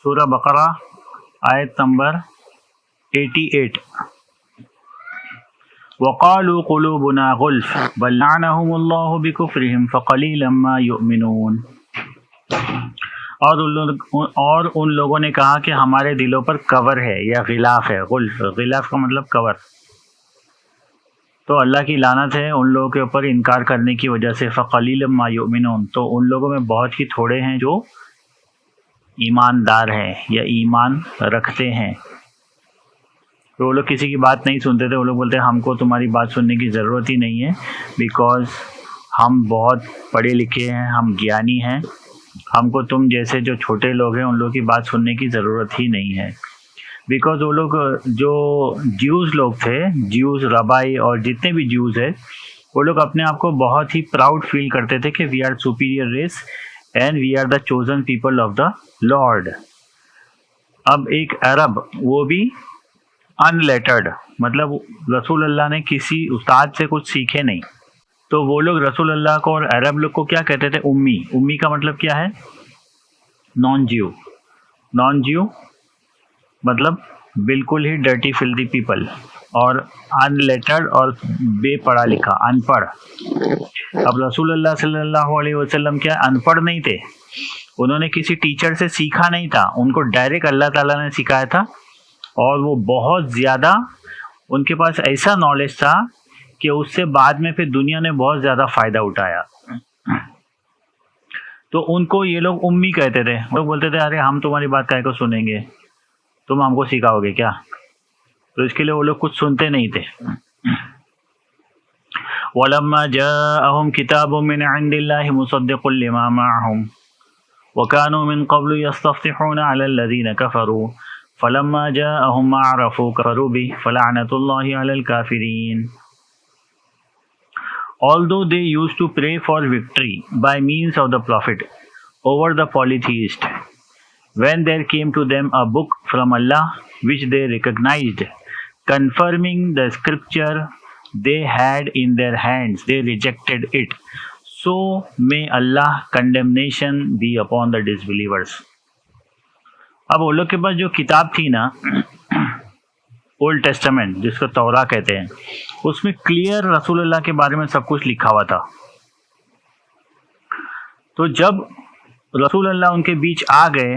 سورہ بقرہ آیت نمبر 88۔ وقالوا قلوبنا غلف بل لعنهم اللہ بکفرہم فقلیلا ما یؤمنون۔ اور ان لوگوں نے کہا کہ ہمارے دلوں پر کور ہے یا غلاف ہے۔ غلف، غلاف کا مطلب کور۔ تو اللہ کی لعنت ہے ان لوگوں کے اوپر انکار کرنے کی وجہ سے۔ فقلیلا ما یؤمنون، تو ان لوگوں میں بہت ہی تھوڑے ہیں جو ایماندار ہیں یا ایمان رکھتے ہیں۔ تو وہ لوگ کسی کی بات نہیں سنتے تھے، وہ لوگ بولتے ہیں ہم کو تمہاری بات سننے کی ضرورت ہی نہیں ہے، بیکاز ہم بہت پڑھے لکھے ہیں، ہم گیانی ہیں، ہم کو تم جیسے جو چھوٹے لوگ ہیں ان لوگوں کی بات سننے کی ضرورت ہی نہیں ہے۔ بیکاز وہ لوگ جو جیوز لوگ تھے، جیوز ربائی اور جتنے بھی جیوز ہیں، وہ لوگ اپنے آپ کو بہت ہی پراؤڈ فیل کرتے تھے کہ we are superior race and we are the chosen people of the lord. اب ایک عرب، وہ بھی ان لیٹرڈ، مطلب رسول اللہ نے کسی استاد سے کچھ سیکھے نہیں، تو وہ لوگ رسول اللہ کو اور عرب لوگ کو کیا کہتے تھے؟ امی۔ امی کا مطلب کیا ہے؟ نان جیو۔ نان جیو مطلب بالکل ہی ڈرٹی فلدی پیپل، اور ان لیٹرڈ اور بے پڑھا لکھا، ان پڑھ۔ اب رسول اللہ صلی اللہ علیہ وسلم کیا ان پڑھ نہیں تھے؟ انہوں نے کسی ٹیچر سے سیکھا نہیں تھا، ان کو ڈائریکٹ اللہ تعالیٰ نے سکھایا تھا، اور وہ بہت زیادہ ان کے پاس ایسا نالج تھا کہ اس سے بعد میں پھر دنیا نے بہت زیادہ فائدہ اٹھایا۔ تو ان کو یہ لوگ امی کہتے تھے۔ وہ بولتے تھے ارے ہم تمہاری بات کائے کو سنیں گے، تم ہم کو سکھاؤ گے کیا؟ تو اس کے لیے وہ لوگ کچھ سنتے نہیں تھے۔ وَلَمَّا جَاءَهُمْ كِتَابٌ مِّنْ عِندِ اللَّهِ مُصَدِّقٌ لِّمَا مَعَهُمْ وَكَانُوا مِن قَبْلُ يَسْتَفْتِحُونَ عَلَى الَّذِينَ كَفَرُوا فَلَمَّا جَاءَهُم مَّا عَرَفُوا كَفَرُوا بِهِ فَلَعْنَةُ اللَّهِ عَلَى الْكَافِرِينَ۔ Although they used to pray for victory by means of the prophet over the polytheist, when there came to them a book from Allah which they recognized, confirming the scripture they had in their hands, they rejected it. So may Allah condemnation be upon the disbelievers۔ اب وہ لوگ کے پاس جو کتاب تھی نا، old testament جس کو توراہ کہتے ہیں، اس میں کلیئر رسول اللہ کے بارے میں سب کچھ لکھا ہوا تھا۔ تو جب رسول اللہ ان کے بیچ آ گئے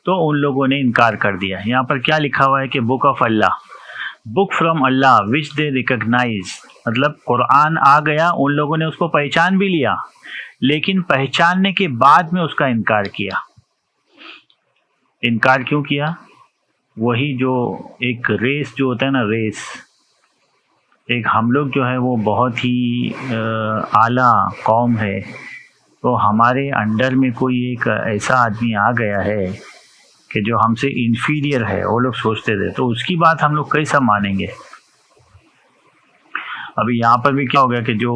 تو ان لوگوں نے انکار کر دیا۔ یہاں پر کیا لکھا ہوا ہے کہ book of Allah, book from Allah which they recognise, مطلب قرآن آ گیا، ان لوگوں نے اس کو پہچان بھی لیا، لیکن پہچاننے کے بعد میں اس کا انکار کیا۔ انکار کیوں کیا؟ وہی جو ایک ریس جو ہوتا ہے نا، ریس، ایک ہم لوگ جو ہے وہ بہت ہی اعلیٰ قوم ہے، تو ہمارے انڈر میں کوئی ایک ایسا آدمی آ گیا ہے کہ جو ہم سے انفیریئر ہے، وہ لوگ سوچتے تھے، تو اس کی بات ہم لوگ کیسا مانیں گے؟ ابھی یہاں پر بھی کیا ہو گیا کہ جو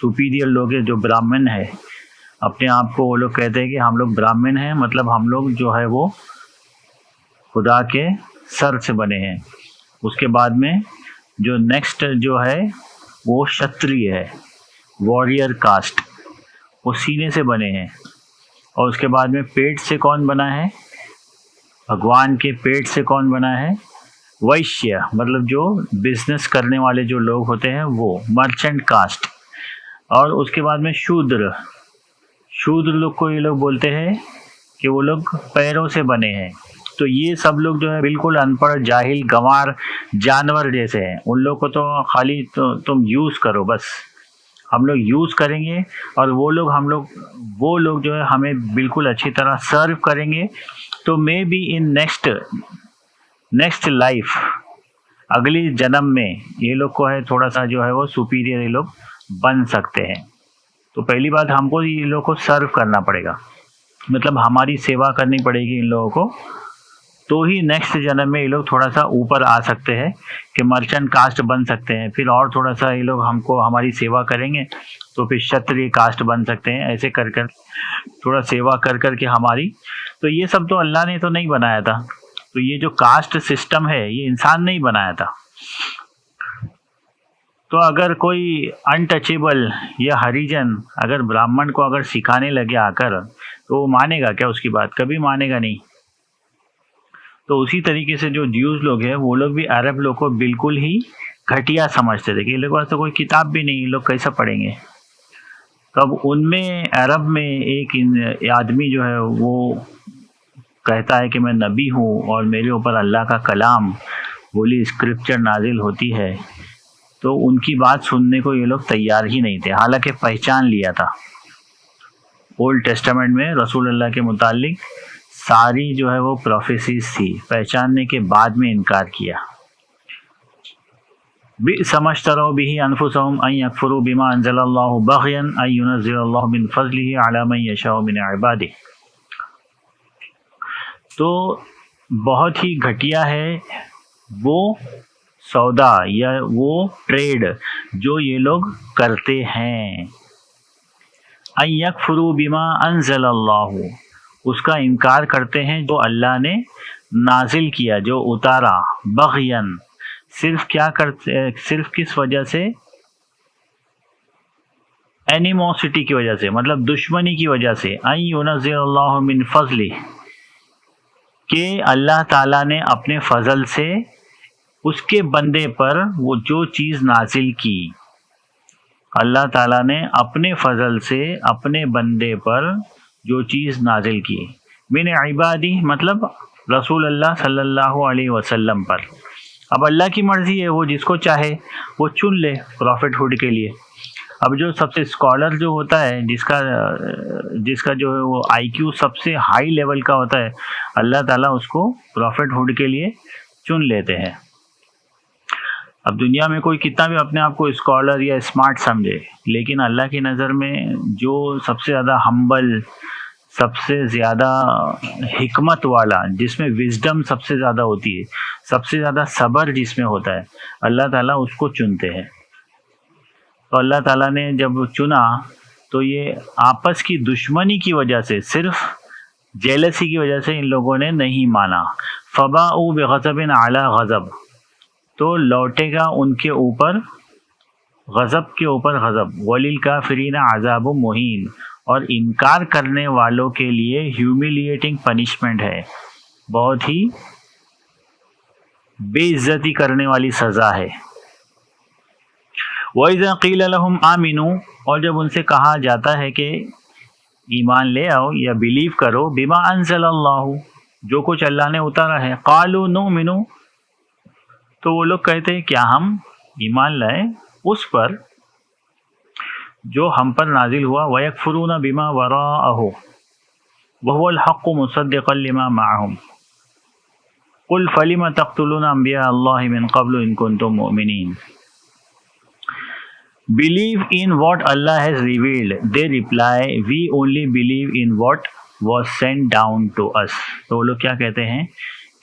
سپیریئر لوگ ہیں، جو برامن ہے، اپنے آپ کو وہ لوگ کہتے ہیں کہ ہم لوگ برامن ہیں، مطلب ہم لوگ جو ہے وہ خدا کے سر سے بنے ہیں۔ اس کے بعد میں جو نیکسٹ جو ہے وہ شتری ہے، واریر کاسٹ، وہ سینے سے بنے ہیں۔ اور اس کے بعد میں پیٹ سے کون بنا ہے؟ بھگوان کے پیٹ سے کون بنا ہے؟ ویشیہ، مطلب جو بزنس کرنے والے جو لوگ ہوتے ہیں وہ مرچنٹ کاسٹ۔ اور اس کے بعد میں شودر، شودر لوگ کو یہ لوگ بولتے ہیں کہ وہ لوگ پیروں سے بنے ہیں۔ تو یہ سب لوگ جو ہے بالکل ان پڑھ، جاہل، گنوار، جانور جیسے ہیں۔ ان لوگ کو تو خالی تم یوز کرو، بس ہم لوگ یوز کریں گے، اور وہ لوگ جو ہے ہمیں بالکل اچھی طرح سرو کریں گے۔ تو maybe in next life, اگلی جنم میں یہ لوگ کو ہے تھوڑا سا جو ہے وہ سپیریئر یہ لوگ بن سکتے ہیں۔ تو پہلی بات ہم کو یہ لوگ کو سرو کرنا پڑے گا، مطلب ہماری سیوا کرنی پڑے گی ان لوگوں کو، تو ہی نیکسٹ جنم میں یہ لوگ تھوڑا سا اوپر آ سکتے ہیں کہ مرچنٹ کاسٹ بن سکتے ہیں۔ پھر اور تھوڑا سا یہ لوگ ہم کو ہماری سیوا کریں گے تو پھر شتری کاسٹ بن سکتے ہیں۔ ایسے کر تھوڑا سیوا کر کے ہماری، تو یہ سب تو اللہ نے تو نہیں بنایا تھا، تو یہ جو کاسٹ سسٹم ہے یہ انسان نے ہی بنایا تھا۔ تو اگر کوئی انٹچیبل یا ہریجن اگر برہمن کو اگر سکھانے لگے آ کر، تو وہ مانے گا کیا؟ اس کی بات کبھی مانے گا نہیں۔ تو اسی طریقے سے جو جیوز لوگ ہیں وہ لوگ بھی عرب لوگ کو بالکل ہی گھٹیا سمجھتے تھے کہ ان لوگوں کے پاس تو کوئی کتاب بھی نہیں، یہ لوگ کیسا پڑھیں گے. تو اب ان میں عرب میں ایک آدمی جو ہے وہ کہتا ہے کہ میں نبی ہوں اور میرے اوپر اللہ کا کلام ہولی اسکرپچر نازل ہوتی ہے، تو ان کی بات سننے کو یہ لوگ تیار ہی نہیں تھے، حالانکہ پہچان لیا تھا اولڈ ٹیسٹامنٹ میں رسول اللہ کے متعلق ساری جو ہے وہ پروفیسیز تھی، پہچاننے کے بعد میں انکار کیا. بئس ما اشتروا به انفسهم ان يكفروا بما انزل الله بغيا ان ينزل الله من فضله على من يشاء من عباده. تو بہت ہی گھٹیا ہے وہ سودا یا وہ ٹریڈ جو یہ لوگ کرتے ہیں. ان یکفروا بما انزل اللہ، اس کا انکار کرتے ہیں جو اللہ نے نازل کیا، جو اتارا. بغین، صرف کیا کرتے، صرف کس وجہ سے؟ اینیموسٹی کی وجہ سے، مطلب دشمنی کی وجہ سے. ان ينزل اللہ من فضلہ، کہ اللہ تعالیٰ نے اپنے فضل سے اس کے بندے پر وہ جو چیز نازل کی، اللہ تعالیٰ نے اپنے فضل سے اپنے بندے پر جو چیز نازل کی. من عبادی مطلب رسول اللہ صلی اللہ علیہ وسلم پر. اب اللہ کی مرضی ہے، وہ جس کو چاہے وہ چن لے پروفٹ ہوڈ کے لیے. اب جو سب سے اسکالر جو ہوتا ہے، جس کا جو ہے وہ آئی کیو سب سے ہائی لیول کا ہوتا ہے، اللہ تعالیٰ اس کو پروفٹ ہوڈ کے لیے چن لیتے ہیں. اب دنیا میں کوئی کتنا بھی اپنے آپ کو اسکالر یا اسمارٹ سمجھے، لیکن اللہ کی نظر میں جو سب سے زیادہ ہمبل، سب سے زیادہ حکمت والا، جس میں وزڈم سب سے زیادہ ہوتی ہے، سب سے زیادہ صبر جس میں ہوتا ہے، اللہ تعالیٰ اس کو چنتے ہیں. تو اللہ تعالیٰ نے جب چنا تو یہ آپس کی دشمنی کی وجہ سے، صرف جیلسی کی وجہ سے ان لوگوں نے نہیں مانا. فباؤوا بغضب علی غضب، تو لوٹے گا ان کے اوپر غضب کے اوپر غضب. وللکافرین عذاب مہین، اور انکار کرنے والوں کے لیے ہیوملیٹنگ پنشمنٹ ہے، بہت ہی بے عزتی کرنے والی سزا ہے. وَإِذَا قِيلَ لَهُمْ آمِنُوا، اور جب ان سے کہا جاتا ہے کہ ایمان لے آؤ یا بلیو کرو، بما انزل اللہ، جو کچھ اللہ نے اتارا ہے. قالوا نؤمن، تو وہ لوگ کہتے ہیں کیا ہم ایمان لائیں اس پر جو ہم پر نازل ہوا. وَيَكْفُرُونَ بِمَا وَرَاءَهُ وَهُوَ الْحَقُّ مُصَدِّقًا لِمَا مَعَهُمْ قُلْ فَلِمَ تَقْتُلُونَ أَنْبِيَاءَ اللَّهِ مِنْ قَبْلُ إِن كُنتُم مُؤْمِنِينَ. Believe in what Allah has revealed. They reply, we only believe in what was sent down to us. تو وہ لوگ کیا کہتے ہیں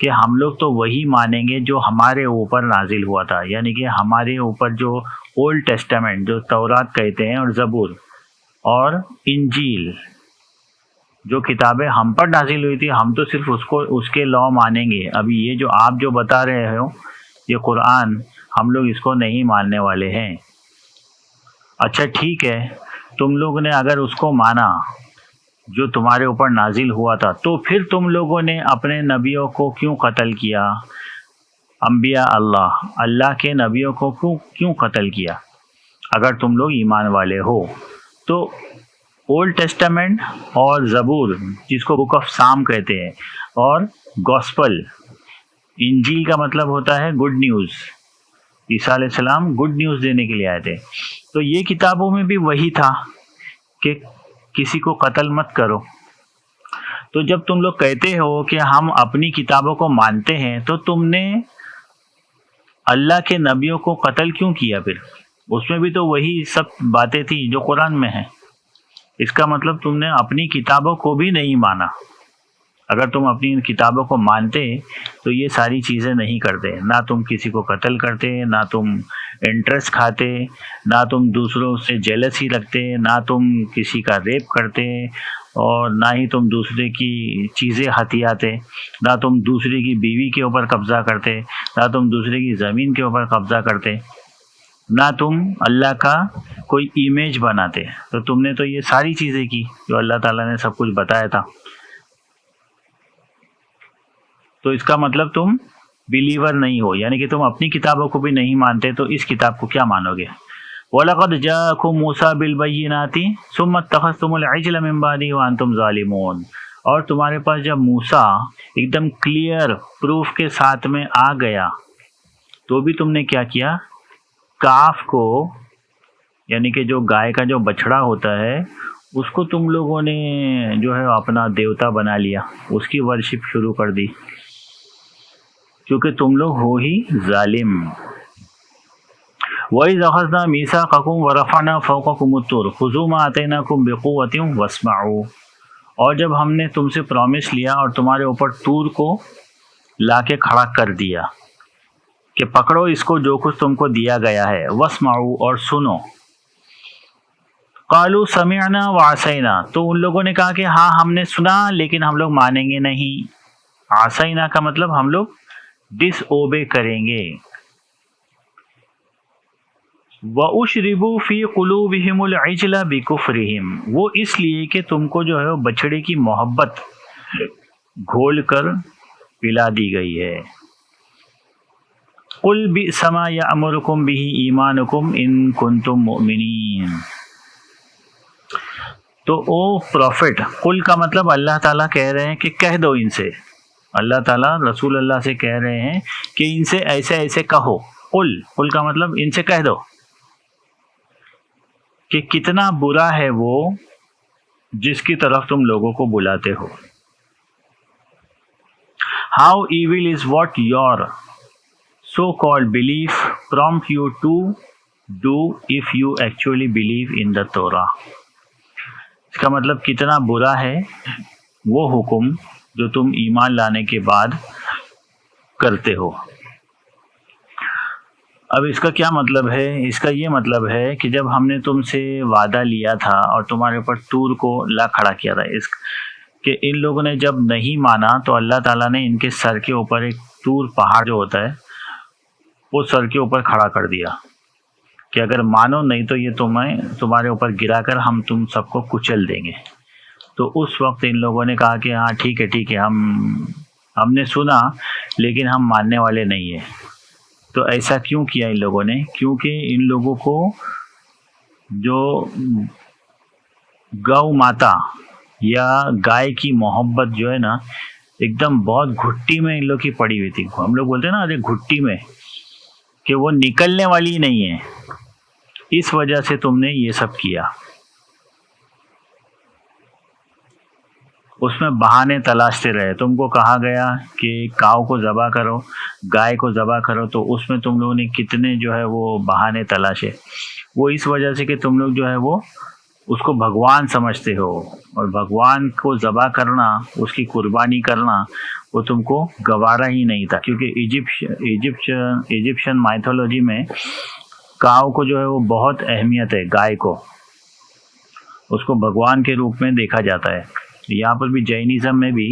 کہ ہم لوگ تو وہی مانیں گے جو ہمارے اوپر نازل ہوا تھا، یعنی کہ ہمارے اوپر جو اولڈ ٹیسٹامنٹ، جو تورات کہتے ہیں، اور زبور اور انجیل، جو کتابیں ہم پر نازل ہوئی تھی، ہم تو صرف اس کے لا مانیں گے. ابھی یہ جو آپ جو بتا رہے ہو یہ قرآن، ہم لوگ اس کو نہیں ماننے والے ہیں. اچھا ٹھیک ہے، تم لوگ نے اگر اس کو مانا جو تمہارے اوپر نازل ہوا تھا، تو پھر تم لوگوں نے اپنے نبیوں کو کیوں قتل کیا؟ انبیاء اللہ کے نبیوں کو کیوں قتل کیا اگر تم لوگ ایمان والے ہو؟ تو اولڈ ٹیسٹامنٹ اور زبور، جس کو بک آف سام کہتے ہیں، اور گوسپل، انجیل کا مطلب ہوتا ہے گڈ نیوز. عیسیٰ علیہ السلام گڈ نیوز دینے کے لیے آئے تھے. تو یہ کتابوں میں بھی وہی تھا کہ کسی کو قتل مت کرو. تو جب تم لوگ کہتے ہو کہ ہم اپنی کتابوں کو مانتے ہیں، تو تم نے اللہ کے نبیوں کو قتل کیوں کیا؟ پھر اس میں بھی تو وہی سب باتیں تھیں جو قرآن میں ہیں. اس کا مطلب تم نے اپنی کتابوں کو بھی نہیں مانا. اگر تم اپنی کتابوں کو مانتے تو یہ ساری چیزیں نہیں کرتے. نہ تم کسی کو قتل کرتے، نہ تم انٹرسٹ کھاتے، نہ تم دوسروں سے جیلسی رکھتے، نہ تم کسی کا ریپ کرتے، اور نہ ہی تم دوسرے کی چیزیں ہتھیاتے، نہ تم دوسرے کی بیوی کے اوپر قبضہ کرتے، نہ تم دوسرے کی زمین کے اوپر قبضہ کرتے، نہ تم اللہ کا کوئی امیج بناتے. تو تم نے تو یہ ساری چیزیں کی جو اللہ تعالیٰ نے سب کچھ بتایا تھا. تو اس کا مطلب تم بلیور نہیں ہو، یعنی کہ تم اپنی کتابوں کو بھی نہیں مانتے تو اس کتاب کو کیا مانو گے؟ وَلَقَدْ جَاءَكُم مُوسَىٰ بِالْبَيِّنَاتِ ثُمَّ اتَّخَذْتُمُ الْعِجْلَ مِن بَعْدِهِ وَأَنتُمْ ظَالِمُونَ، اور تمہارے پاس جب موسیٰ ایک دم کلیئر پروف کے ساتھ میں آ گیا تو بھی تم نے کیا کیا؟ کاف کو، یعنی کہ جو گائے کا جو بچڑا ہوتا ہے اس کو تم لوگوں نے جو ہے اپنا دیوتا بنا لیا، اس کی ورشپ شروع کر دی، کیونکہ تم لوگ ہو ہی ظالم۔ وَإِذْ أَخَذْنَا مِيثَاقَكُمْ وَرَفَعْنَا فَوْقَكُمُ الطُّورَ خُذُوا مَا آتَيْنَاكُمْ بِقُوَّةٍ وَاسْمَعُوا، اور جب ہم نے تم سے پرومس لیا اور تمہارے اوپر طور کو لا کے کھڑا کر دیا کہ پکڑو اس کو جو کچھ تم کو دیا گیا ہے، وَاسْمَعُوا، اور سنو۔ قَالُوا سَمِعْنَا وَعَصَيْنَا، تو ان لوگوں نے کہا کہ ہاں ہم نے سنا لیکن ہم لوگ مانیں گے نہیں۔ عَصَيْنَا کا مطلب ہم لوگ ڈس اوبے کریں گے۔ وَأُشْرِبُوا فِي قُلُوبِهِمُ الْعِجْلَ بِكُفْرِهِمْ، وہ اس لیے کہ تم کو جو ہے وہ بچڑے کی محبت گھول کر پلا دی گئی ہے۔ قُلْ بِئْسَ مَا يَأْمُرُكُمْ بِهِ إِيمَانُكُمْ إِن كُنتُم مُؤْمِنِينَ، تو او پروفٹ، قل کا مطلب اللہ تعالیٰ کہہ رہے ہیں کہ کہہ دو ان سے، اللہ تعالیٰ رسول اللہ سے کہہ رہے ہیں کہ ان سے ایسے ایسے کہو۔ قل کا مطلب ان سے کہہ دو کہ کتنا برا ہے وہ جس کی طرف تم لوگوں کو بلاتے ہو۔ How evil is what your so-called belief prompt you to do if you actually believe in the Torah، اس کا مطلب کتنا برا ہے وہ حکم جو تم ایمان لانے کے بعد کرتے ہو۔ اب اس کا کیا مطلب ہے؟ اس کا یہ مطلب ہے کہ جب ہم نے تم سے وعدہ لیا تھا اور تمہارے اوپر طور کو لا کھڑا کیا تھا، اس کہ ان لوگوں نے جب نہیں مانا تو اللہ تعالیٰ نے ان کے سر کے اوپر ایک طور پہاڑ جو ہوتا ہے وہ سر کے اوپر کھڑا کر دیا کہ اگر مانو نہیں تو یہ تمہارے اوپر گرا کر ہم تم سب کو کچل دیں گے۔ تو اس وقت ان لوگوں نے کہا کہ ہاں ٹھیک ہے ہم نے سنا لیکن ہم ماننے والے نہیں ہیں۔ تو ایسا کیوں کیا ان لوگوں نے؟ کیونکہ ان لوگوں کو جو گو ماتا یا گائے کی محبت جو ہے نا ایک دم بہت گھٹی میں ان لوگ کی پڑی ہوئی تھی، ہم لوگ بولتے ہیں نا ارے گھٹی میں، کہ وہ نکلنے والی نہیں ہے، اس وجہ سے تم نے یہ سب کیا۔ اس میں بہانے تلاشتے رہے، تم کو کہا گیا کہ کاؤ کو ذبح کرو، گائے کو ذبح کرو، تو اس میں تم لوگوں نے کتنے جو ہے وہ بہانے تلاشے، وہ اس وجہ سے کہ تم لوگ جو ہے وہ اس کو بھگوان سمجھتے ہو، اور بھگوان کو ذبح کرنا، اس کی قربانی کرنا وہ تم کو گوارا ہی نہیں تھا، کیونکہ ایجپشن مائتھولوجی میں کاؤ کو جو ہے وہ بہت اہمیت ہے، گائے کو اس کو بھگوان کے روپ میں دیکھا جاتا ہے۔ یہاں پر بھی جینزم میں بھی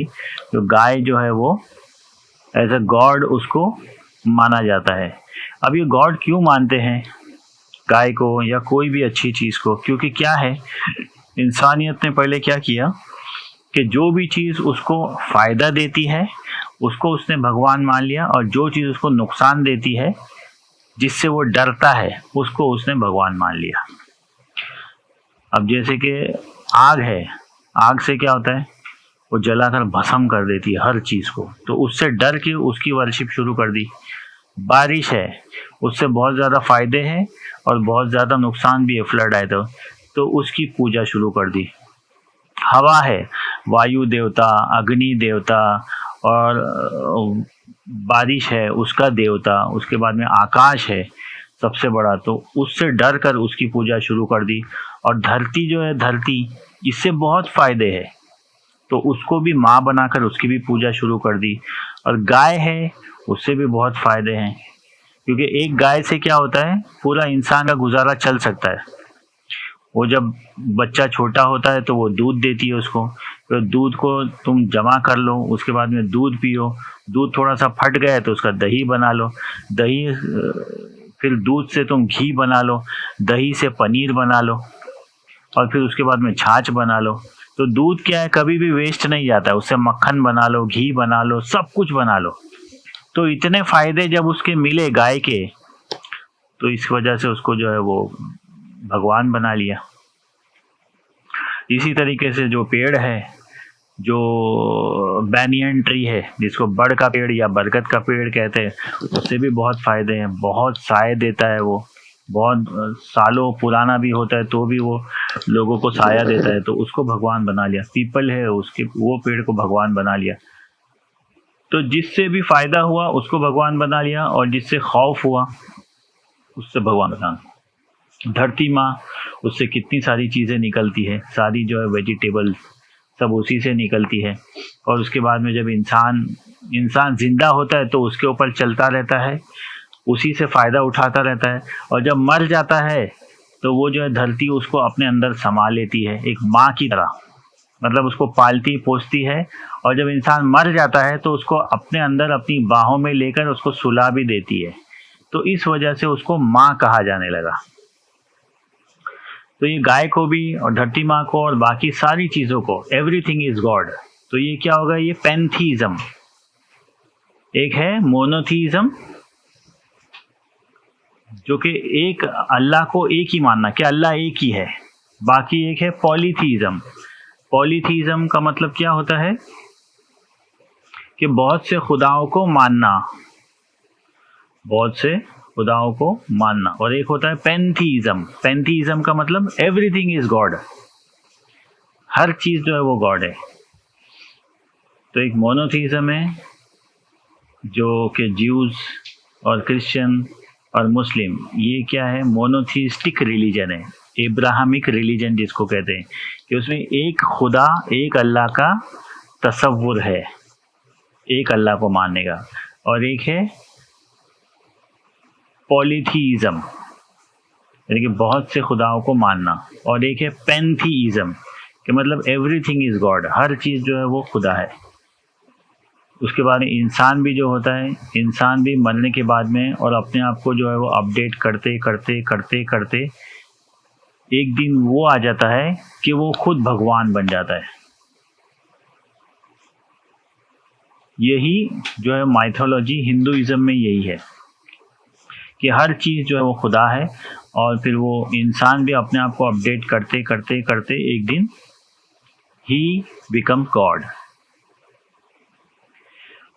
جو گائے جو ہے وہ ایز اے گاڈ اس کو مانا جاتا ہے۔ اب یہ گاڈ کیوں مانتے ہیں گائے کو یا کوئی بھی اچھی چیز کو؟ کیونکہ کیا ہے، انسانیت نے پہلے کیا کیا کہ جو بھی چیز اس کو فائدہ دیتی ہے اس کو اس نے بھگوان مان لیا، اور جو چیز اس کو نقصان دیتی ہے جس سے وہ ڈرتا ہے اس کو اس نے بھگوان مان لیا۔ اب جیسے کہ آگ ہے، آگ سے کیا ہوتا ہے، وہ جلا کر بھسم کر دیتی ہے ہر چیز کو، تو اس سے ڈر کے اس کی ورشپ شروع کر دی۔ بارش ہے، اس سے بہت زیادہ فائدے ہیں اور بہت زیادہ نقصان بھی ہے، فلڈ آئے تو اس کی پوجا شروع کر دی۔ ہوا ہے، وایو دیوتا، اگنی دیوتا، اور بارش ہے اس کا دیوتا، اس کے بعد میں آکاش ہے سب سے بڑا، تو اس سے ڈر کر اس کی پوجا شروع کر دی۔ اور دھرتی جو ہے، دھرتی اس سے بہت فائدے ہے تو اس کو بھی ماں بنا کر اس کی بھی پوجا شروع کر دی۔ اور گائے ہے، اس سے بھی بہت فائدے ہیں، کیونکہ ایک گائے سے کیا ہوتا ہے، پورا انسان کا گزارا چل سکتا ہے۔ وہ جب بچہ چھوٹا ہوتا ہے تو وہ دودھ دیتی ہے اس کو، پھر دودھ کو تم جمع کر لو، اس کے بعد میں دودھ پیو، دودھ تھوڑا سا پھٹ گیا تو اس کا دہی بنا لو، دہی پھر دودھ سے تم گھی بنا لو، دہی سے پنیر بنا لو، اور پھر اس کے بعد میں چھاچھ بنا لو۔ تو دودھ کیا ہے، کبھی بھی ویسٹ نہیں جاتا ہے، اس سے مکھن بنا لو، گھی بنا لو، سب کچھ بنا لو. تو اتنے فائدے جب اس کے ملے گائے کے، تو اس وجہ سے اس کو جو ہے وہ بھگوان بنا لیا. اسی طریقے سے جو پیڑ ہے، جو بینین ٹری ہے، جس کو بڑ کا پیڑ یا برگد کا پیڑ کہتے ہیں، اس سے بھی بہت فائدے ہیں. بہت سائے دیتا ہے، وہ بہت سالوں پرانا بھی ہوتا ہے تو بھی وہ لوگوں کو سایہ دیتا ہے، تو اس کو بھگوان بنا لیا. پیپل ہے، اس کے وہ پیڑ کو بھگوان بنا لیا. تو جس سے بھی فائدہ ہوا اس کو بھگوان بنا لیا، اور جس سے خوف ہوا اس سے بھگوان بنا. دھرتی ماں، اس سے کتنی ساری چیزیں نکلتی ہے، ساری جو ہے ویجیٹیبل سب اسی سے نکلتی ہے. اور اس کے بعد میں جب انسان زندہ ہوتا ہے تو اس کے اوپر چلتا رہتا ہے، اسی سے فائدہ اٹھاتا رہتا ہے. اور جب مر جاتا ہے تو وہ جو ہے دھرتی اس کو اپنے اندر سما لیتی ہے، ایک ماں کی طرح، مطلب اس کو پالتی پوستی ہے. اور جب انسان مر جاتا ہے تو اس کو اپنے اندر اپنی باہوں میں لے کر اس کو سلا بھی دیتی ہے. تو اس وجہ سے اس کو ماں کہا جانے لگا. تو یہ گائے کو بھی اور دھرتی ماں کو اور باقی ساری چیزوں کو، ایوری تھنگ از گاڈ. تو یہ کیا ہوگا، یہ پینتھیزم. ایک ہے مونوتھیزم، جو کہ ایک اللہ کو ایک ہی ماننا کہ اللہ ایک ہی ہے. باقی ایک ہے پولیتھیزم. پولیتھیزم کا مطلب کیا ہوتا ہے کہ بہت سے خداؤں کو ماننا، بہت سے خداؤں کو ماننا. اور ایک ہوتا ہے پینتھیزم. پینتھیزم کا مطلب ایوری تھنگ از گاڈ، ہر چیز جو ہے وہ گاڈ ہے. تو ایک مونوتھیزم ہے جو کہ جیوز اور کرسچن اور مسلم، یہ کیا ہے، مونوتھیسٹک ریلیجن ہے، ابراہمک ریلیجن جس کو کہتے ہیں، کہ اس میں ایک خدا، ایک اللہ کا تصور ہے، ایک اللہ کو ماننے کا. اور ایک ہے پولیتھیزم، یعنی کہ بہت سے خداؤں کو ماننا. اور ایک ہے پینتھیزم، کہ مطلب ایوری تھنگ از گاڈ، ہر چیز جو ہے وہ خدا ہے. اس کے بعد انسان بھی جو ہوتا ہے، انسان بھی مرنے کے بعد میں اور اپنے آپ کو جو ہے وہ اپڈیٹ کرتے کرتے کرتے کرتے ایک دن وہ آ جاتا ہے کہ وہ خود بھگوان بن جاتا ہے. یہی جو ہے مائتھولوجی ہندوازم میں یہی ہے کہ ہر چیز جو ہے وہ خدا ہے، اور پھر وہ انسان بھی اپنے آپ کو اپڈیٹ کرتے کرتے کرتے ایک دن ہی بیکم گاڈ.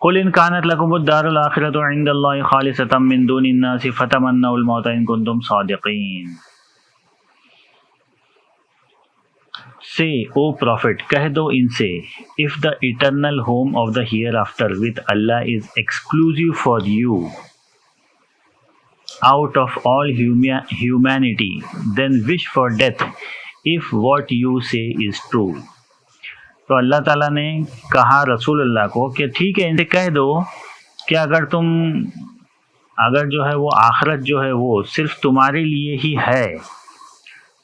قل ان كانت لكم الدار الآخرة عند الله خالصة من دون الناس فتمنوا الموت ان كنتم صادقين. Say, O Prophet, کہہ دو ان سے, if the eternal home of the hereafter with Allah is exclusive for you out of all humanity, then wish for death if what you say is true. تو اللہ تعالیٰ نے کہا رسول اللہ کو کہ ٹھیک ہے، ان سے کہہ دو کہ اگر جو ہے وہ آخرت جو ہے وہ صرف تمہارے لیے ہی ہے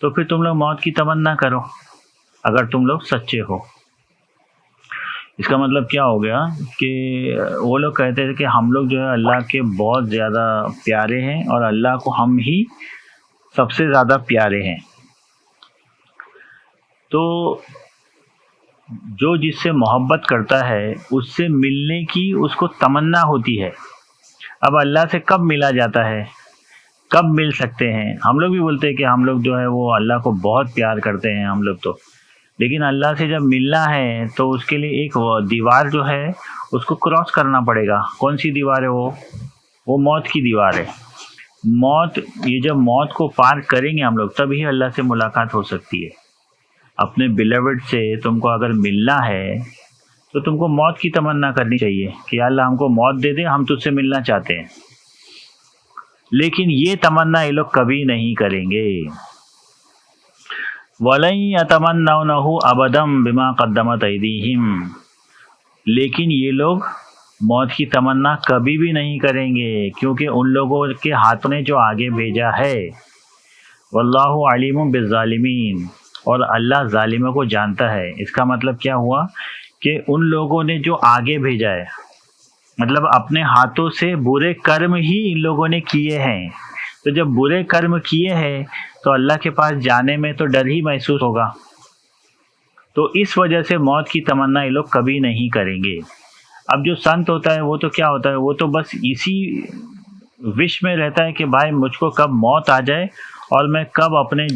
تو پھر تم لوگ موت کی تمنا کرو اگر تم لوگ سچے ہو. اس کا مطلب کیا ہو گیا کہ وہ لوگ کہتے تھے کہ ہم لوگ جو ہے اللہ کے بہت زیادہ پیارے ہیں اور اللہ کو ہم ہی سب سے زیادہ پیارے ہیں. تو جو جس سے محبت کرتا ہے اس سے ملنے کی اس کو تمنا ہوتی ہے. اب اللہ سے کب ملا جاتا ہے، کب مل سکتے ہیں؟ ہم لوگ بھی بولتے ہیں کہ ہم لوگ جو ہے وہ اللہ کو بہت پیار کرتے ہیں ہم لوگ تو، لیکن اللہ سے جب ملنا ہے تو اس کے لیے ایک دیوار جو ہے اس کو کراس کرنا پڑے گا. کون سی دیوار ہے وہ موت کی دیوار ہے. موت، یہ جب موت کو پار کریں گے ہم لوگ تبھی اللہ سے ملاقات ہو سکتی ہے. اپنے بیلیوڈ سے تم کو اگر ملنا ہے تو تم کو موت کی تمنا کرنی چاہیے کہ یا اللہ ہم کو موت دے دے، ہم تجھ سے ملنا چاہتے ہیں. لیکن یہ تمنا یہ لوگ کبھی نہیں کریں گے. وَلَن يَتَمَنَّوْنَهُ أَبَدًا بِمَا قَدَّمَتْ أَيْدِيهِمْ. لیکن یہ لوگ موت کی تمنا کبھی بھی نہیں کریں گے کیونکہ ان لوگوں کے ہاتھوں نے جو آگے بھیجا ہے. وَاللَّهُ عَلِيمٌ بِالظَّالِمِينَ. اور اللہ ظالموں کو جانتا ہے. اس کا مطلب کیا ہوا کہ ان لوگوں نے جو آگے بھیجا ہے، مطلب اپنے ہاتھوں سے برے کرم ہی ان لوگوں نے کیے ہیں. تو جب برے کرم کیے ہیں تو اللہ کے پاس جانے میں تو ڈر ہی محسوس ہوگا. تو اس وجہ سے موت کی تمنا یہ لوگ کبھی نہیں کریں گے۔ اب جو سنت ہوتا ہے وہ تو کیا ہوتا ہے، وہ تو بس اسی وش میں رہتا ہے کہ بھائی مجھ کو کب موت آ جائے اور میں کب اپنے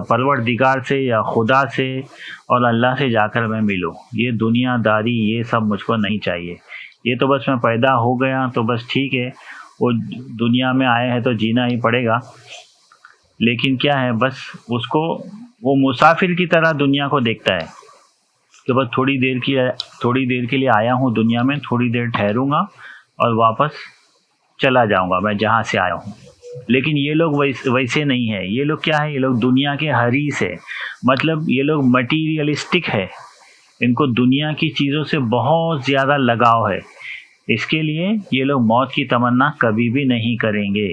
پروردگار سے یا خدا سے اور اللہ سے جا کر میں ملوں۔ یہ دنیا داری یہ سب مجھ کو نہیں چاہیے، یہ تو بس میں پیدا ہو گیا تو بس ٹھیک ہے، وہ دنیا میں آئے ہیں تو جینا ہی پڑے گا، لیکن کیا ہے بس اس کو وہ مسافر کی طرح دنیا کو دیکھتا ہے کہ بس تھوڑی دیر کے لیے آیا ہوں دنیا میں، تھوڑی دیر ٹھہروں گا اور واپس چلا جاؤں گا میں جہاں سے آیا ہوں۔ لیکن یہ لوگ ویسے نہیں ہے، یہ لوگ کیا ہے، یہ لوگ دنیا کے حریص ہے، مطلب یہ لوگ مٹیریلسٹک ہے، ان کو دنیا کی چیزوں سے بہت زیادہ لگاؤ ہے، اس کے لیے یہ لوگ موت کی تمنا کبھی بھی نہیں کریں گے۔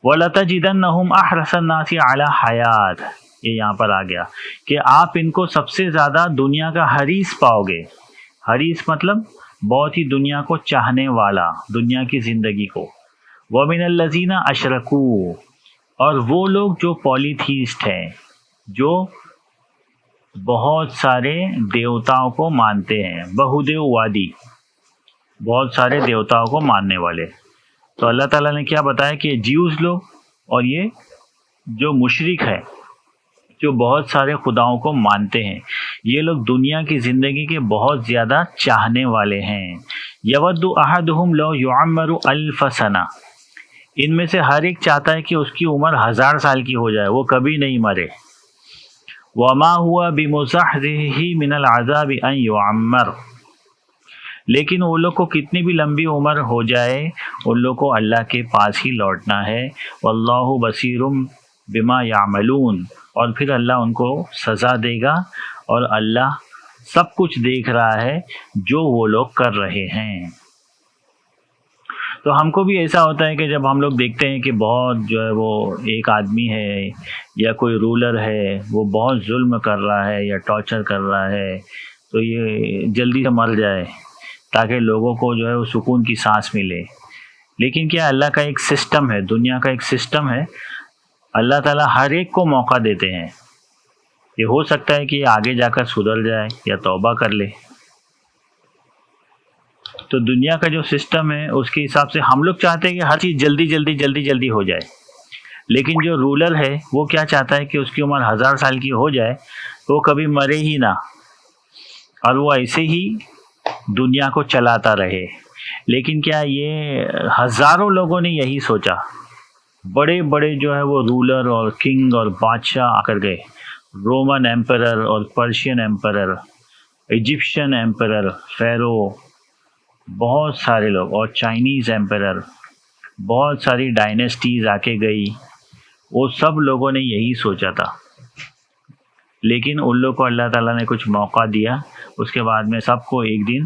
وَلَتَجِدَنَّهُمْ أَحْرَصَ النَّاسِ عَلَى حَيَاتٍ، یہ یہاں پر آ گیا کہ آپ ان کو سب سے زیادہ دنیا کا حریص پاؤ گے۔ حریص مطلب بہت ہی دنیا کو چاہنے والا، دنیا کی زندگی کو۔ وَمِنَ الَّذِينَ أَشْرَكُوا، اور وہ لوگ جو پولیتھیسٹ ہیں، جو بہت سارے دیوتاؤں کو مانتے ہیں، بہودیو وادی، بہت سارے دیوتاؤں کو ماننے والے۔ تو اللہ تعالیٰ نے کیا بتایا کہ جیوز لوگ اور یہ جو مشرک ہے، جو بہت سارے خداؤں کو مانتے ہیں، یہ لوگ دنیا کی زندگی کے بہت زیادہ چاہنے والے ہیں۔ یود احدہم لو یعمر الف سنہ، ان میں سے ہر ایک چاہتا ہے کہ اس کی عمر 1000 سال کی ہو جائے، وہ کبھی نہیں مرے۔ وما ہوا بمزحزحہ من العذاب ان یعمر، لیکن وہ لوگ کو کتنی بھی لمبی عمر ہو جائے ان لوگ کو اللہ کے پاس ہی لوٹنا ہے۔ واللہ بصیر بما یعملون، اور پھر اللہ ان کو سزا دے گا، اور اللہ سب کچھ دیکھ رہا ہے جو وہ لوگ کر رہے ہیں۔ تو ہم کو بھی ایسا ہوتا ہے کہ جب ہم لوگ دیکھتے ہیں کہ بہت جو ہے وہ ایک آدمی ہے یا کوئی رولر ہے وہ بہت ظلم کر رہا ہے یا ٹارچر کر رہا ہے، تو یہ جلدی سے مر جائے تاکہ لوگوں کو جو ہے وہ سکون کی سانس ملے۔ لیکن کیا اللہ کا ایک سسٹم ہے، دنیا کا ایک سسٹم ہے، اللہ تعالیٰ ہر ایک کو موقع دیتے ہیں۔ یہ ہو سکتا ہے کہ یہ آگے جا کر سدھر جائے یا توبہ کر لے۔ تو دنیا کا جو سسٹم ہے اس کے حساب سے ہم لوگ چاہتے ہیں کہ ہر چیز جلدی ہو جائے، لیکن جو رولر ہے وہ کیا چاہتا ہے کہ اس کی عمر 1000 سال کی ہو جائے تو وہ کبھی مرے ہی نہ، اور وہ ایسے ہی دنیا کو چلاتا رہے۔ لیکن کیا یہ ہزاروں لوگوں نے یہی سوچا، بڑے بڑے جو ہے وہ رولر اور کنگ اور بادشاہ آ کر گئے، رومن ایمپرر اور پرشین ایمپرر، ایجپشین ایمپرر، فیرو، بہت سارے لوگ، اور چائنیز ایمپرر، بہت ساری ڈائنیسٹیز آ کے گئی، وہ سب لوگوں نے یہی سوچا تھا۔ لیکن ان لوگوں کو اللہ تعالیٰ نے کچھ موقع دیا، اس کے بعد میں سب کو ایک دن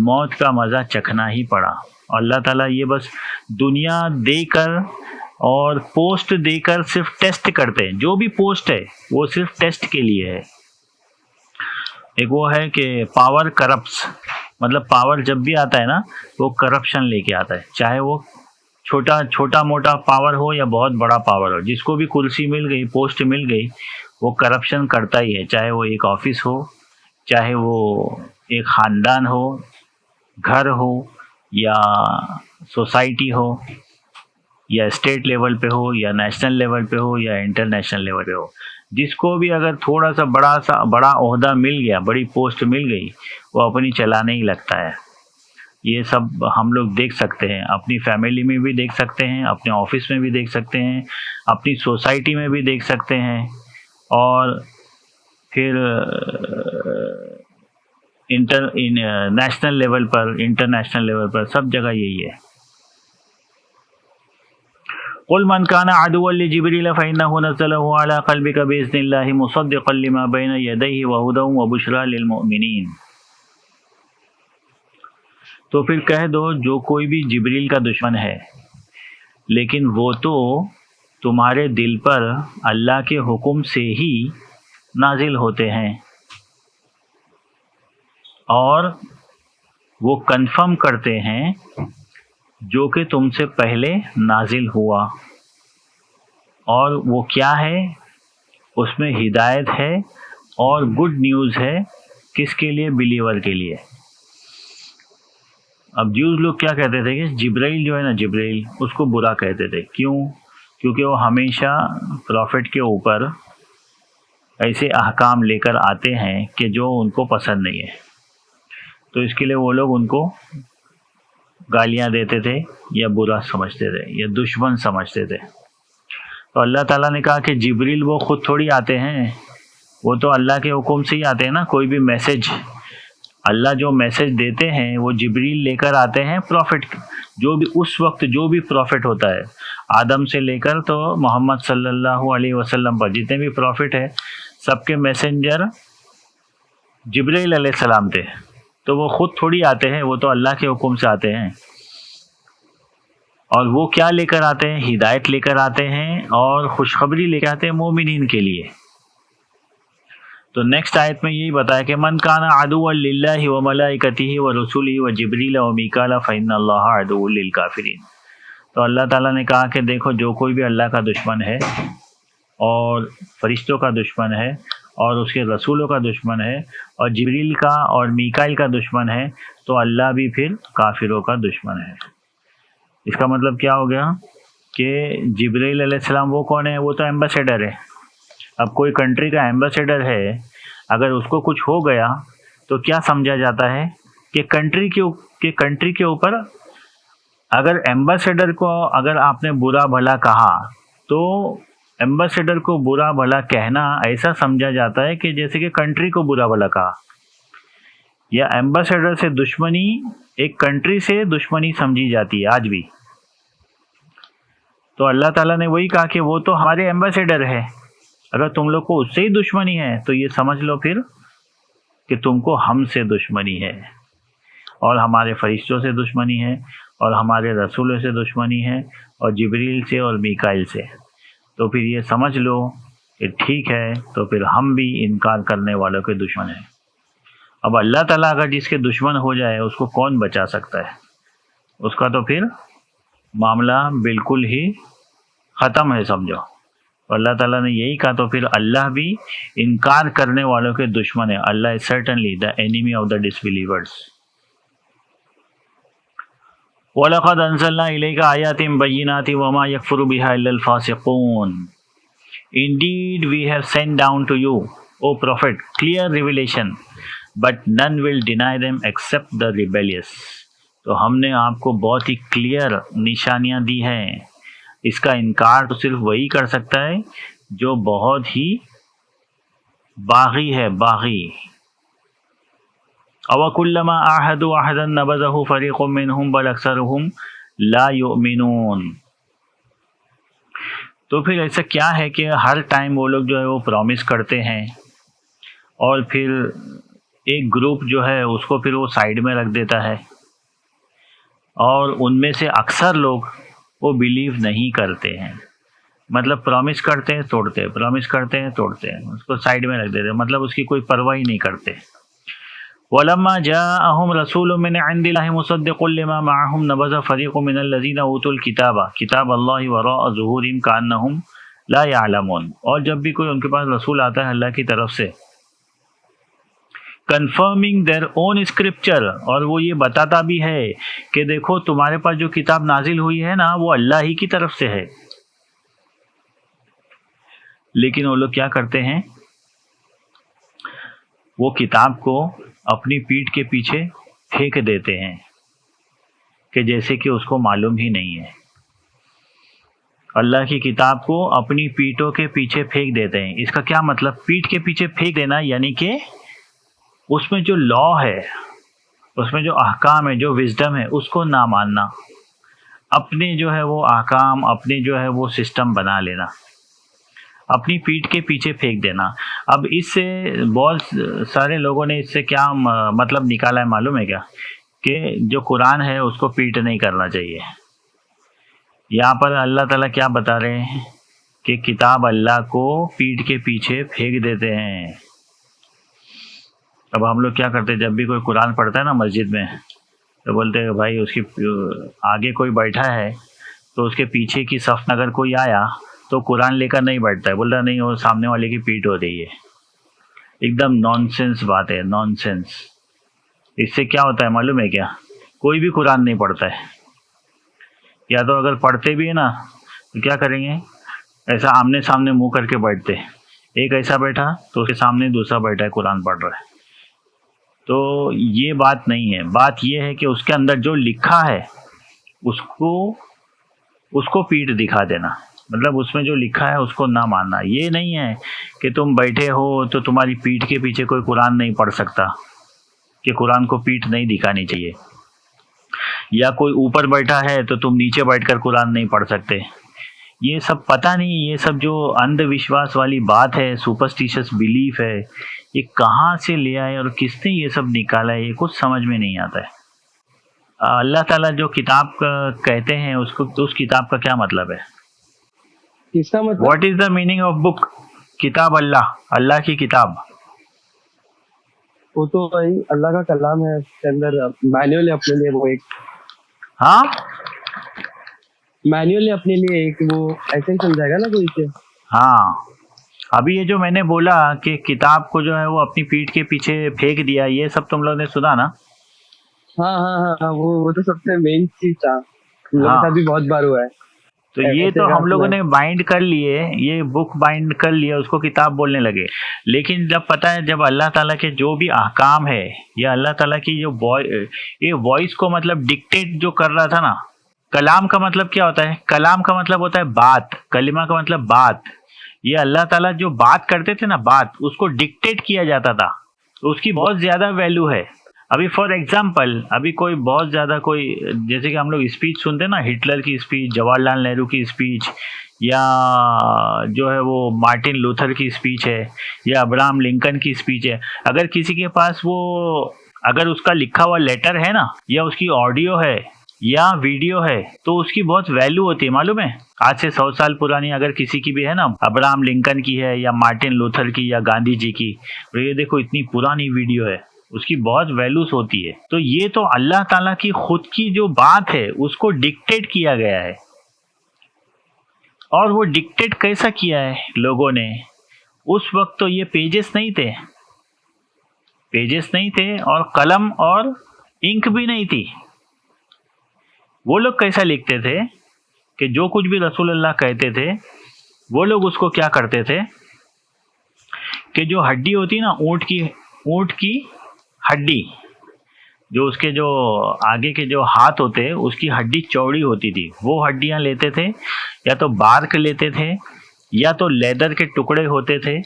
موت کا مزہ چکھنا ہی پڑا۔ اور اللہ تعالیٰ یہ بس دنیا دے کر اور پوسٹ دے کر صرف ٹیسٹ کرتے ہیں، جو بھی پوسٹ ہے وہ صرف ٹیسٹ کے لیے ہے۔ ایک وہ ہے کہ پاور کرپٹس، مطلب پاور جب بھی آتا ہے نا وہ کرپشن لے کے آتا ہے، چاہے وہ چھوٹا موٹا پاور ہو یا بہت بڑا پاور ہو، جس کو بھی کرسی مل گئی، پوسٹ مل گئی، وہ کرپشن کرتا ہی ہے، چاہے وہ ایک آفس ہو، چاہے وہ ایک خاندان ہو، گھر ہو، یا سوسائٹی ہو، یا اسٹیٹ لیول پہ ہو، یا نیشنل لیول پہ ہو، یا انٹرنیشنل لیول پہ ہو۔ جس کو بھی اگر تھوڑا سا بڑا عہدہ مل گیا، بڑی پوسٹ مل گئی، وہ اپنی چلانے ہی لگتا ہے۔ یہ سب ہم لوگ دیکھ سکتے ہیں، اپنی فیملی میں بھی دیکھ سکتے ہیں، اپنے آفس میں بھی دیکھ سکتے ہیں، اپنی سوسائٹی میں بھی دیکھ سکتے ہیں، اور پھر نیشنل لیول پر، انٹرنیشنل لیول پر، سب جگہ یہی ہے۔ قل من كان عدوا لجبريل فإنه نزله على قلبك بإذن الله مصدقا لما بين يديه وهدى وبشرى للمؤمنين۔ تو پھر کہہ دو جو کوئی بھی جبریل کا دشمن ہے، لیکن وہ تو تمہارے دل پر اللہ کے حکم سے ہی نازل ہوتے ہیں، اور وہ کنفرم کرتے ہیں جو کہ تم سے پہلے نازل ہوا، اور وہ کیا ہے، اس میں ہدایت ہے اور گڈ نیوز ہے کس کے لیے؟ بلیور کے لیے۔ اب جیوز لوگ کیا کہتے تھے کہ جبرائیل جو ہے نا، جبرائیل اس کو برا کہتے تھے۔ کیوں؟ کیونکہ وہ ہمیشہ پروفٹ کے اوپر ایسے احکام لے کر آتے ہیں کہ جو ان کو پسند نہیں ہے، تو اس کے لیے وہ لوگ ان کو گالیاں دیتے تھے یا برا سمجھتے تھے یا دشمن سمجھتے تھے۔ تو اللہ تعالیٰ نے کہا کہ جبریل وہ خود تھوڑی آتے ہیں، وہ تو اللہ کے حکم سے ہی آتے ہیں نا۔ کوئی بھی میسج اللہ جو میسج دیتے ہیں وہ جبریل لے کر آتے ہیں پروفٹ، جو بھی اس وقت جو بھی پروفٹ ہوتا ہے، آدم سے لے کر تو محمد صلی اللہ علیہ وسلم پر جتنے بھی پروفٹ ہیں، سب کے میسنجر جبریل علیہ السلام تھے۔ تو وہ خود تھوڑی آتے ہیں، وہ تو اللہ کے حکم سے آتے ہیں۔ اور وہ کیا لے کر آتے ہیں؟ ہدایت لے کر آتے ہیں اور خوشخبری لے کر آتے ہیں مومنین کے لیے۔ تو نیکسٹ آیت میں یہی بتایا کہ من کان عدوا للہ وملائکتہ ورسلہ وجبریل ومیکال فإن اللہ عدو للکافرین۔ تو اللہ تعالیٰ نے کہا کہ دیکھو، جو کوئی بھی اللہ کا دشمن ہے اور فرشتوں کا دشمن ہے اور اس کے رسولوں کا دشمن ہے اور جبریل کا اور میکائیل کا دشمن ہے، تو اللہ بھی پھر کافروں کا دشمن ہے۔ اس کا مطلب کیا ہو گیا کہ جبریل علیہ السلام وہ کون ہے؟ وہ تو ایمبیسیڈر ہے۔ اب کوئی کنٹری کا ایمبیسیڈر ہے، اگر اس کو کچھ ہو گیا تو کیا سمجھا جاتا ہے کہ کنٹری کے اوپر اگر ایمبیسیڈر کو اگر آپ نے برا بھلا کہا تو ایمبیسیڈر کو برا بھلا کہنا ایسا سمجھا جاتا ہے کہ جیسے کہ کنٹری کو برا بھلا کہا، یا ایمبیسیڈر سے دشمنی ایک کنٹری سے دشمنی سمجھی جاتی ہے آج بھی۔ تو اللہ تعالیٰ نے وہی کہا کہ وہ تو ہمارے ایمبیسیڈر ہے، اگر تم لوگ کو اس سے ہی دشمنی ہے تو یہ سمجھ لو پھر کہ تم کو ہم سے دشمنی ہے، اور ہمارے فرشتوں سے دشمنی ہے، اور ہمارے رسولوں سے دشمنی ہے، اور جبریل سے اور میکائیل سے۔ تو پھر یہ سمجھ لو کہ ٹھیک ہے، تو پھر ہم بھی انکار کرنے والوں کے دشمن ہیں۔ اب اللہ تعالیٰ اگر جس کے دشمن ہو جائے اس کو کون بچا سکتا ہے؟ اس کا تو پھر معاملہ بالکل ہی ختم ہے سمجھو۔ اللہ تعالیٰ نے یہی کہا، تو پھر اللہ بھی انکار کرنے والوں کے دشمن ہے۔ اللہ is certainly the enemy of the disbelievers۔ وَلَقَدْ أَنزَلْنَا إِلَيْكَ آيَاتٍ بَيِّنَاتٍ وَمَا يَكْفُرُ بِهَا إِلَّا الْفَاسِقُونَ۔ Indeed, we have sent down to you, O Prophet, clear revelation, but none will deny them except the rebellious۔ تو ہم نے آپ کو بہت ہی کلیئر نشانیاں دی ہیں، اس کا انکار تو صرف وہی کر سکتا ہے جو بہت ہی باغی ہے، باغی۔ أَوَكُلَّمَا عَاهَدُوا عَهْدًا نَبَذَهُ فَرِيقٌ مِّنْهُمْ بَلْ أَكْثَرُهُمْ لَا يُؤْمِنُونَ۔ تو پھر ایسا کیا ہے کہ ہر ٹائم وہ لوگ جو ہے وہ پرومس کرتے ہیں، اور پھر ایک گروپ جو ہے اس کو پھر وہ سائیڈ میں رکھ دیتا ہے، اور ان میں سے اکثر لوگ وہ بلیو نہیں کرتے ہیں۔ مطلب پرومس کرتے ہیں توڑتے ہیں، پرومس کرتے ہیں توڑتے ہیں، اس کو سائیڈ میں رکھ دیتے ہیں، مطلب اس کی کوئی پرواہ ہی نہیں کرتے۔ وَلَمَّا جَاءَهُمْ رَسُولٌ مِّنْ عِندِ اللَّهِ مُصَدِّقٌ لِّمَا مَعَهُمْ نَبَذَ فَرِيقٌ مِّنَ الَّذِينَ أُوتُوا الْكِتَابَ كِتَابَ اللَّهِ وَرَاءَ ظُهُورِهِمْ كَأَنَّهُمْ لَا يَعْلَمُونَ۔ اور جب بھی کوئی ان کے پاس رسول آتا ہے اللہ کی طرف سے، کنفرمنگ دیئر اون اسکرپچر، اور وہ یہ بتاتا بھی ہے کہ دیکھو تمہارے پاس جو کتاب نازل ہوئی ہے نا وہ اللہ ہی کی طرف سے ہے، لیکن وہ لوگ کیا کرتے ہیں؟ وہ کتاب کو اپنی پیٹھ کے پیچھے پھینک دیتے ہیں کہ جیسے کہ اس کو معلوم ہی نہیں ہے۔ اللہ کی کتاب کو اپنی پیٹھوں کے پیچھے پھینک دیتے ہیں۔ اس کا کیا مطلب؟ پیٹھ کے پیچھے پھینک دینا یعنی کہ اس میں جو لا ہے، اس میں جو احکام ہے، جو وزڈم ہے، اس کو نہ ماننا، اپنے جو ہے وہ احکام، اپنے جو ہے وہ سسٹم بنا لینا، اپنی پیٹھ کے پیچھے پھینک دینا۔ اب اس سے بہت سارے لوگوں نے اس سے کیا مطلب نکالا ہے معلوم ہے کیا؟ کہ جو قرآن ہے اس کو پیٹ نہیں کرنا چاہیے۔ یہاں پر اللہ تعالیٰ کیا بتا رہے ہیں کہ کتاب اللہ کو پیٹھ کے پیچھے پھینک دیتے ہیں۔ اب ہم لوگ کیا کرتے ہیں؟ جب بھی کوئی قرآن پڑھتا ہے نا مسجد میں، تو بولتے ہیں بھائی اس کی آگے کوئی بیٹھا ہے تو اس کے پیچھے کی صف میں اگر کوئی آیا تو قرآن لے کر نہیں بیٹھتا ہے، بولتا نہیں وہ سامنے والے کی پیٹھ ہو رہی ہے۔ ایک دم نانسنس بات ہے، نانسنس. اس سے کیا ہوتا ہے معلوم ہے کیا؟ کوئی بھی قرآن نہیں پڑھتا ہے، یا تو اگر پڑھتے بھی ہے نا تو کیا کریں گے، ایسا آمنے سامنے منہ کر کے بیٹھتے. ایک ایسا بیٹھا تو اس کے سامنے دوسرا بیٹھا ہے قرآن پڑھ رہا ہے. تو یہ بات نہیں ہے. بات یہ ہے کہ اس کے اندر جو لکھا ہے اس کو پیٹھ دکھا دینا، مطلب اس میں جو لکھا ہے اس کو نہ ماننا. یہ نہیں ہے کہ تم بیٹھے ہو تو تمہاری پیٹھ کے پیچھے کوئی قرآن نہیں پڑھ سکتا، کہ قرآن کو پیٹھ نہیں دکھانی چاہیے. یا کوئی اوپر بیٹھا ہے تو تم نیچے بیٹھ کر قرآن نہیں پڑھ سکتے. یہ سب پتہ نہیں، یہ سب جو اندھ وشواس والی بات ہے، سپرسٹیشس بیلیف ہے، یہ کہاں سے لے آئے اور کس نے یہ سب نکالا ہے، یہ کچھ سمجھ میں نہیں آتا ہے. اللہ تعالیٰ جو کتاب کہتے ہیں اس کتاب کا کیا مطلب ہے؟ اس کا مطلب what is the meaning of book? کتاب اللہ کی کتاب. وہ تو بھائی اللہ کا کلام ہے، اس کے اندر مینیول ہے اپنے لیے، وہ ایک ہاں مینیول ہے اپنے لیے ایک، وہ ایسے ہی سمجھائے گا نا کوئی سے. ہاں. ابھی یہ جو میں نے بولا کہ کتاب کو جو ہے وہ اپنی پیٹھ کے پیچھے پھینک دیا، یہ سب تم لوگ نے سنا نا؟ ہاں ہاں ہاں ہاں، وہ تو سب سے مین چیز تھا، ہم لوگوں کے ساتھ بھی بہت بار ہوا ہے. تو یہ تو ہم لوگوں نے بائنڈ کر لیے، یہ بک بائنڈ کر لیا، اس کو کتاب بولنے لگے. لیکن جب پتہ ہے جب اللہ تعالیٰ کے جو بھی احکام ہے یا اللہ تعالیٰ کی جو یہ وائس کو مطلب ڈکٹیٹ جو کر رہا تھا نا، کلام کا مطلب کیا ہوتا ہے؟ کلام کا مطلب ہوتا ہے بات، کلمہ کا مطلب بات. یہ اللہ تعالیٰ جو بات کرتے تھے نا، بات اس کو ڈکٹیٹ کیا جاتا تھا، تو اس کی بہت زیادہ ویلیو ہے. ابھی فار ایگزامپل ابھی کوئی بہت زیادہ کوئی جیسے کہ ہم لوگ اسپیچ سنتے نا، ہٹلر کی اسپیچ، جواہر لال نہرو کی اسپیچ، یا جو ہے وہ مارٹن لوتھر کی اسپیچ ہے، یا ابراہم لنکن کی اسپیچ ہے. اگر کسی کے پاس اگر اس کا لکھا ہوا لیٹر ہے نا، یا اس کی آڈیو ہے یا ویڈیو ہے، تو اس کی بہت ویلیو ہوتی ہے. معلوم ہے آج سے 100 سال پرانی اگر کسی کی بھی ہے نا، ابراہم لنکن کی ہے یا مارٹن لوتھر کی یا گاندھی جی کی، یہ دیکھو اتنی پرانی ویڈیو ہے، اس کی بہت ویلیوز ہوتی ہے. تو یہ تو اللہ تعالیٰ کی خود کی جو بات ہے اس کو ڈکٹیٹ کیا گیا ہے. اور وہ ڈکٹیٹ کیسا کیا ہے لوگوں نے؟ اس وقت تو یہ پیجز نہیں تھے اور قلم اور انک بھی نہیں تھی. وہ لوگ کیسا لکھتے تھے کہ جو کچھ بھی رسول اللہ کہتے تھے، وہ لوگ اس کو کیا کرتے تھے کہ جو ہڈی ہوتی نا، اونٹ کی ہڈی، جو اس کے جو آگے کے جو ہاتھ ہوتے اس کی ہڈی چوڑی ہوتی تھی، وہ ہڈیاں لیتے تھے، یا تو بارک لیتے تھے یا تو لیدر کے ٹکڑے ہوتے تھے.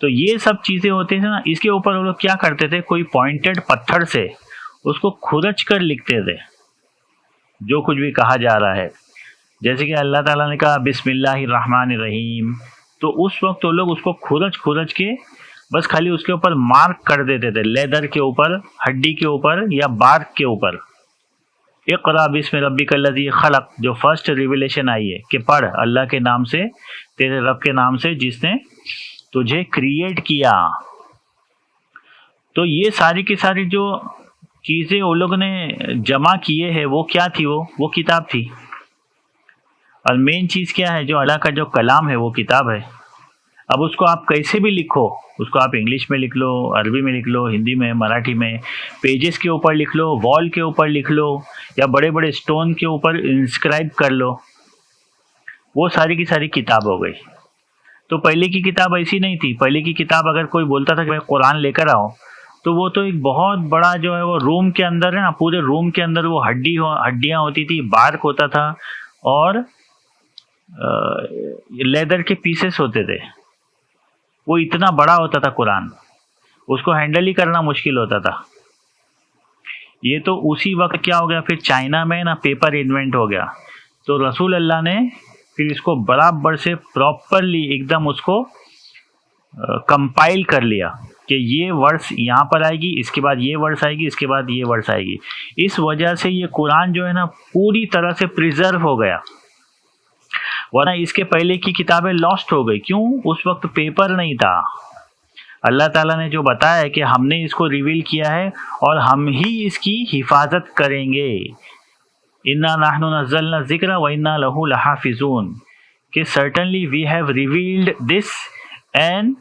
تو یہ سب چیزیں ہوتی تھیں نا، اس کے اوپر وہ لوگ کیا کرتے تھے، کوئی پوائنٹڈ پتھر سے اس کو کھرچ کر لکھتے تھے جو کچھ بھی کہا جا رہا ہے. جیسے کہ اللہ تعالیٰ نے کہا بسم اللہ الرحمن الرحیم، تو اس وقت وہ لوگ اس کو کھرچ کے بس خالی اس کے اوپر مارک کر دیتے تھے، لیدر کے اوپر، ہڈی کے اوپر یا بارک کے اوپر. اقرا بسم ربک الذی خلق، جو فرسٹ ریویلیشن آئی ہے کہ پڑھ اللہ کے نام سے، تیرے رب کے نام سے جس نے تجھے کریٹ کیا. تو یہ ساری کی ساری جو چیزیں وہ لوگ نے جمع کیے ہیں، وہ کیا تھی؟ وہ کتاب تھی. اور مین چیز کیا ہے؟ جو اللہ کا جو کلام ہے وہ کتاب ہے. اب اس کو آپ کیسے بھی لکھو، اس کو آپ انگلش میں لکھ لو، عربی میں لکھ لو، ہندی میں، مراٹھی میں، پیجز کے اوپر لکھ لو، وال کے اوپر لکھ لو، یا بڑے بڑے سٹون کے اوپر انسکرائب کر لو، وہ ساری کی ساری کتاب ہو گئی. تو پہلے کی کتاب ایسی نہیں تھی. پہلے کی کتاب اگر کوئی بولتا تھا کہ میں قرآن لے کر آؤں، تو وہ تو ایک بہت بڑا جو ہے وہ روم کے اندر ہے نا، پورے روم کے اندر وہ ہڈیاں ہوتی تھی، بارک ہوتا تھا، اور لیدر کے پیسز ہوتے تھے. وہ اتنا بڑا ہوتا تھا قرآن، اس کو ہینڈل ہی کرنا مشکل ہوتا تھا. یہ تو اسی وقت کیا ہو گیا، پھر چائنا میں نا پیپر انوینٹ ہو گیا، تو رسول اللہ نے پھر اس کو برابر سے پراپرلی ایک دم اس کو کمپائل کر لیا کہ یہ ورڈس یہاں پر آئے گی، اس کے بعد یہ ورڈس آئے گی، اس کے بعد یہ ورڈس آئے گی. اس وجہ سے یہ قرآن جو ہے نا پوری طرح سے پریزرو ہو گیا، ورنہ اس کے پہلے کی کتابیں لاسٹ ہو گئی. کیوں؟ اس وقت پیپر نہیں تھا. اللہ تعالیٰ نے جو بتایا ہے کہ ہم نے اس کو ریویل کیا ہے اور ہم ہی اس کی حفاظت کریں گے. اِنَّا نَحْنُ نَزَّلْنَا الذِّكْرَ وَإِنَّا لَهُ لَحَافِظُونَ، کہ certainly we have revealed this and